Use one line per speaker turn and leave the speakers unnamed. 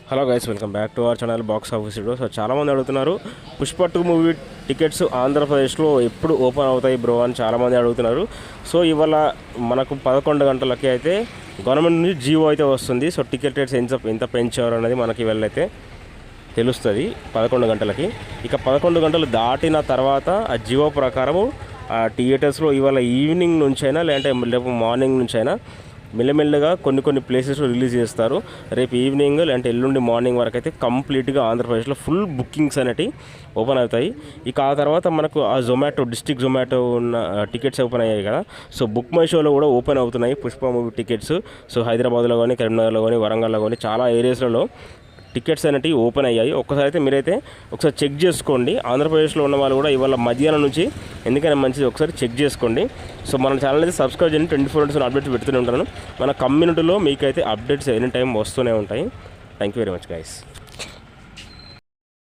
Hello guys, welcome back to our channel box office video. So చాలామంది అడుగుతున్నారు Pushpa 2 movie tickets ఆంధ్రప్రదేశ్లో ఎప్పుడు open అవుతాయి బ్రో అని చాలామంది అడుగుతున్నారు. సో ఇవాళ మనకు 11 గంటలకి అయితే గవర్నమెంట్ నుంచి జీవో అయితే వస్తుంది. సో టికెట్ రేట్స్ ఎంత పెంచారు అనేది మనకి వెళ్ళైతే తెలుస్తుంది 11 గంటలకి. ఇక 11 గంటలు దాటిన తర్వాత ఆ జీవో ప్రకారము ఆ థియేటర్స్లో ఇవాళ ఈవినింగ్ నుంచైనా లేదంటే రేపు మార్నింగ్ నుంచైనా మెల్లమెల్లగా కొన్ని ప్లేసెస్లో రిలీజ్ చేస్తారు. రేపు ఈవినింగ్ లేదంటే ఎల్లుండి మార్నింగ్ వరకు అయితే కంప్లీట్గా ఆంధ్రప్రదేశ్లో ఫుల్ బుకింగ్స్ అనేవి ఓపెన్ అవుతాయి. ఇక ఆ తర్వాత మనకు ఆ డిస్ట్రిక్ట్ జొమాటో ఉన్న టికెట్స్ ఓపెన్ అయ్యాయి కదా. సో బుక్ మై షోలో కూడా ఓపెన్ అవుతున్నాయి పుష్ప మూవీ టికెట్స్. సో హైదరాబాద్లో కానీ, కరీంనగర్లో కానీ, వరంగల్లో కానీ చాలా ఏరియాస్లలో టికెట్స్ అనేవి ఓపెన్ అయ్యాయి. ఒక్కసారి అయితే మీరైతే ఒకసారి చెక్ చేసుకోండి. ఆంధ్రప్రదేశ్లో ఉన్న వాళ్ళు కూడా ఇవాళ మధ్యాహ్నం నుంచి ఎందుకైనా మంచిది ఒకసారి చెక్ చేసుకోండి. సో మన ఛానల్ అయితే సబ్స్క్రైబ్ చేయండి. 24 అప్డేట్స్ పెడుతూనే ఉంటాను. మన కమ్యూనిటీలో మీకైతే అప్డేట్స్ ఎనీ టైం వస్తూనే ఉంటాయి. Thank you very much guys.